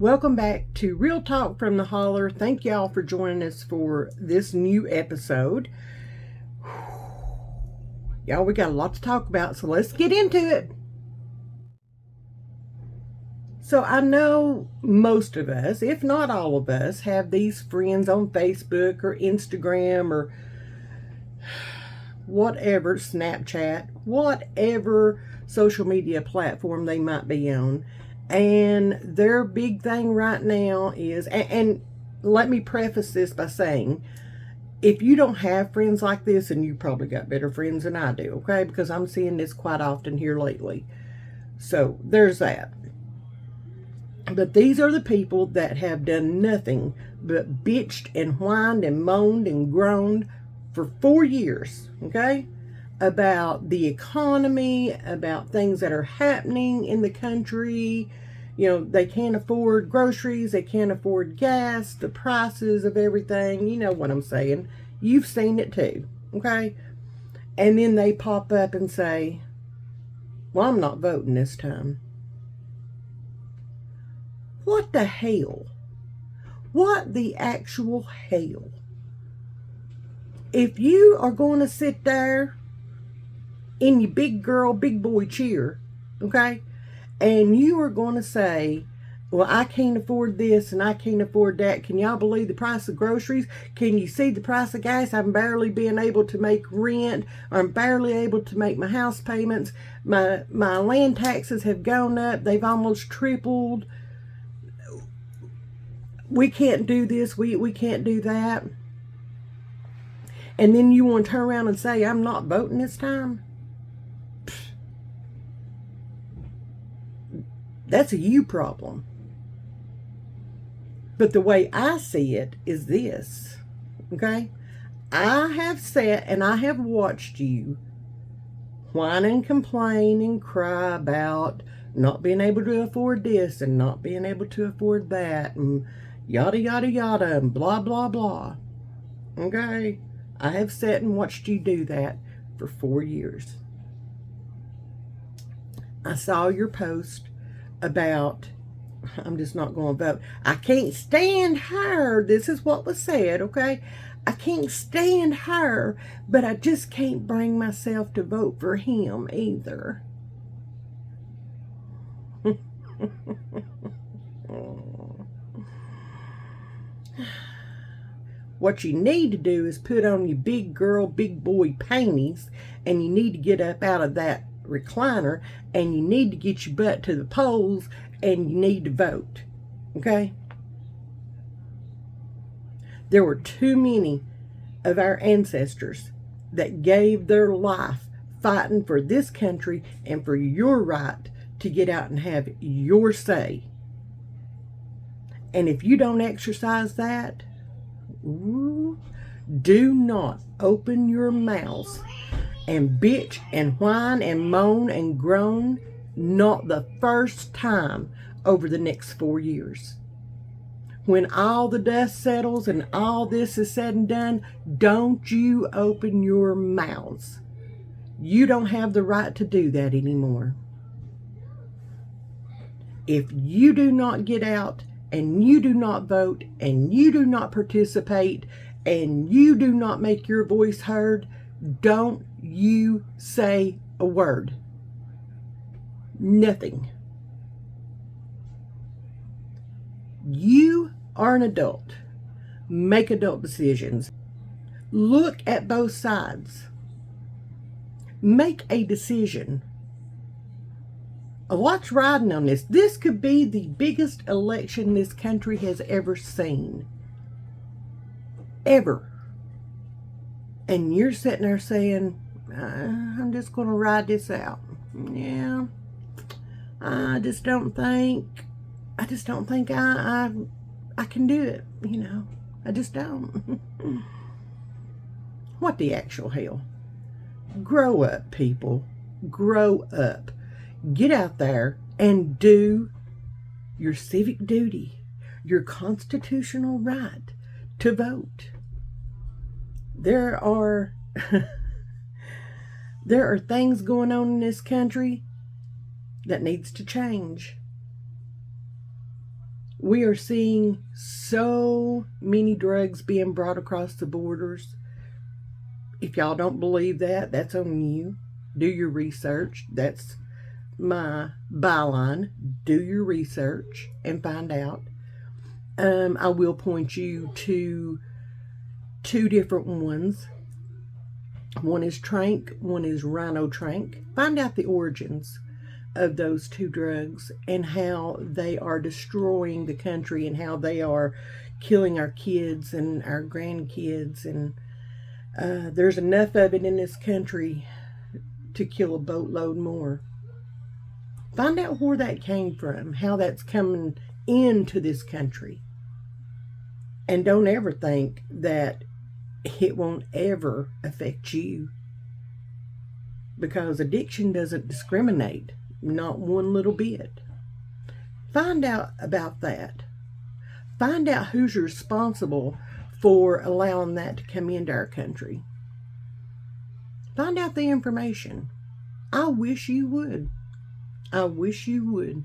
Welcome back to Real Talk from the Holler. Thank y'all for joining us for this new episode. Y'all, we got a lot to talk about, so let's get into it. So I know most of us, if not all of us, have these friends on Facebook or Instagram or whatever, Snapchat, whatever social media platform they might be on. And their big thing right now is, and let me preface this by saying, if you don't have friends like this, and you probably got better friends than I do, okay? Because I'm seeing this quite often here lately. So there's that. But these are the people that have done nothing but bitched and whined and moaned and groaned for 4 years, okay? About the economy, about things that are happening in the country. You know, they can't afford groceries, they can't afford gas, the prices of everything. You know what I'm saying. You've seen it too, okay? And then they pop up and say, well, I'm not voting this time. What the hell? What the actual hell? If you are going to sit there in your big girl, big boy cheer, okay, and you are going to say, well, I can't afford this and I can't afford that. Can y'all believe the price of groceries? Can you see the price of gas? I'm barely being able to make rent. I'm barely able to make my house payments. My land taxes have gone up. They've almost tripled. We can't do this. We can't do that. And then you want to turn around and say, I'm not voting this time? That's a you problem. But the way I see it is this, okay? I have sat and I have watched you whine and complain and cry about not being able to afford this and not being able to afford that and yada, yada, yada, and blah, blah, blah, okay? I have sat and watched you do that for 4 years. I saw your post about, I'm just not going to vote. I can't stand her. This is what was said, okay? I can't stand her, but I just can't bring myself to vote for him either. What you need to do is put on your big girl, big boy panties, and you need to get up out of that recliner, and you need to get your butt to the polls, and you need to vote, okay? There were too many of our ancestors that gave their life fighting for this country and for your right to get out and have your say. And if you don't exercise that, do not open your mouths and bitch and whine and moan and groan, not the first time over the next 4 years. When all the dust settles and all this is said and done, don't you open your mouths. You don't have the right to do that anymore. If you do not get out and you do not vote and you do not participate and you do not make your voice heard, don't you say a word. Nothing. You are an adult. Make adult decisions. Look at both sides. Make a decision. A lot's riding on this. This could be the biggest election this country has ever seen. Ever. And you're sitting there saying, I'm just going to ride this out. Yeah. I just don't think I can do it, you know. I just don't. What the actual hell? Grow up, people. Grow up. Get out there and do your civic duty, your constitutional right to vote. There are things going on in this country that needs to change. We are seeing so many drugs being brought across the borders. If y'all don't believe that, that's on you. Do your research. That's my byline. Do your research and find out. I will point you to two different ones. One is Trank, one is Rhino Trank. Find out the origins of those two drugs and how they are destroying the country and how they are killing our kids and our grandkids. And there's enough of it in this country to kill a boatload more. Find out where that came from, how that's coming into this country. And don't ever think that it won't ever affect you, because addiction doesn't discriminate, not one little bit. Find out about that. Find out who's responsible for allowing that to come into our country. Find out the information. I wish you would. I wish you would.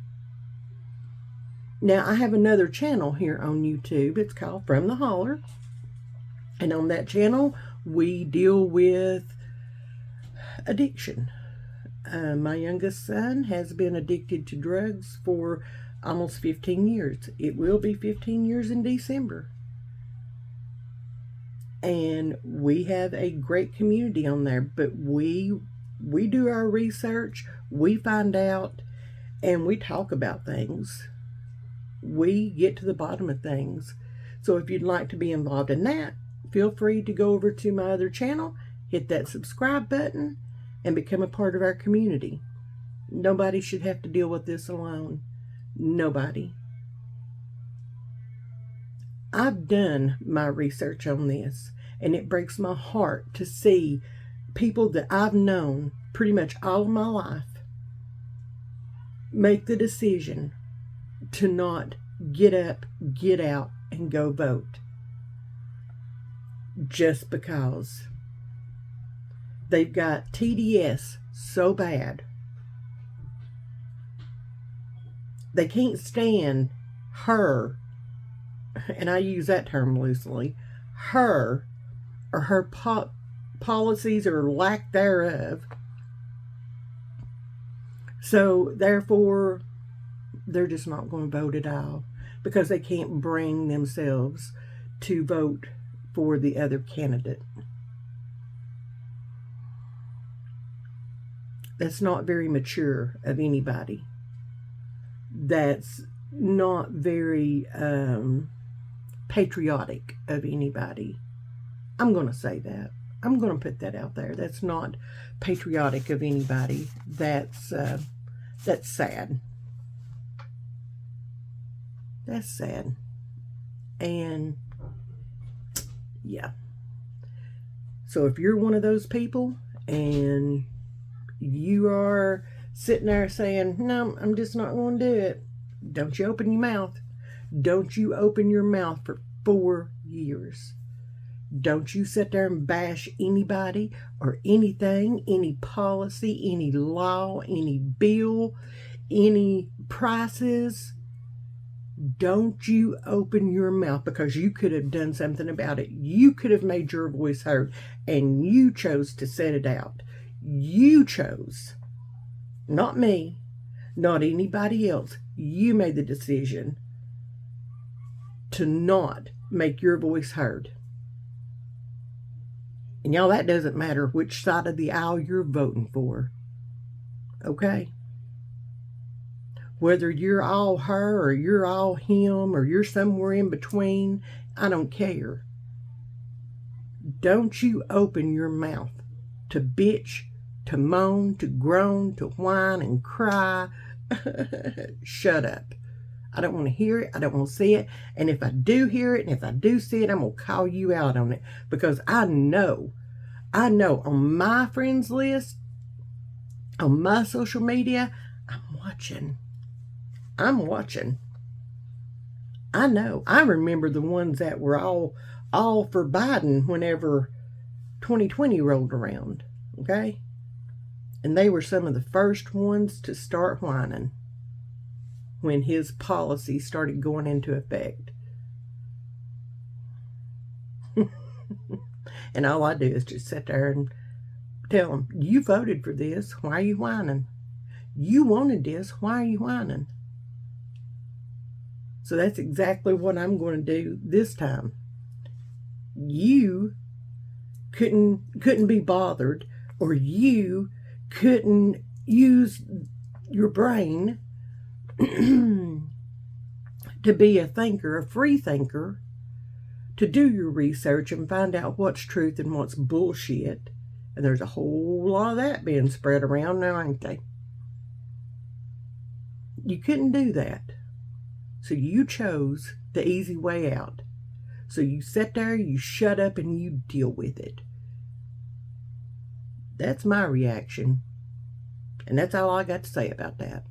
Now, I have another channel here on YouTube. It's called From the Holler. And on that channel, we deal with addiction. My youngest son has been addicted to drugs for almost 15 years. It will be 15 years in December. And we have a great community on there, but we do our research, we find out, and we talk about things. We get to the bottom of things. So if you'd like to be involved in that, feel free to go over to my other channel, hit that subscribe button, and become a part of our community. Nobody should have to deal with this alone. Nobody. I've done my research on this, and it breaks my heart to see people that I've known pretty much all of my life make the decision to not get up, get out, and go vote just because they've got TDS so bad. They can't stand her, and I use that term loosely, her or her policies or lack thereof. So therefore, they're just not going to vote at all because they can't bring themselves to vote for the other candidate. That's not very mature of anybody. That's not very patriotic of anybody. I'm going to say that. I'm going to put that out there. That's not patriotic of anybody. That's sad. That's sad. And yeah. So if you're one of those people and you are sitting there saying, no, I'm just not going to do it, don't you open your mouth. Don't you open your mouth for 4 years. Don't you sit there and bash anybody or anything, any policy, any law, any bill, any prices. Don't you open your mouth, because you could have done something about it. You could have made your voice heard, and you chose to set it out. You chose. Not me. Not anybody else. You made the decision to not make your voice heard. And y'all, that doesn't matter which side of the aisle you're voting for. Okay? Whether you're all her or you're all him or you're somewhere in between, I don't care. Don't you open your mouth to bitch, to moan, to groan, to whine and cry. Shut up. I don't want to hear it. I don't want to see it. And if I do hear it and if I do see it, I'm going to call you out on it. Because I know on my friends list, on my social media, I'm watching. I know. I remember the ones that were all for Biden whenever 2020 rolled around. Okay? And they were some of the first ones to start whining. when his policy started going into effect. And all I do is just sit there and tell them, you voted for this, why are you whining? You wanted this, why are you whining? So that's exactly what I'm going to do this time. You couldn't be bothered, or you couldn't use your brain to be a thinker, a free thinker, to do your research and find out what's truth and what's bullshit. And there's a whole lot of that being spread around now, ain't they? You couldn't do that. So you chose the easy way out. So you sit there, you shut up, and you deal with it. That's my reaction. And that's all I got to say about that.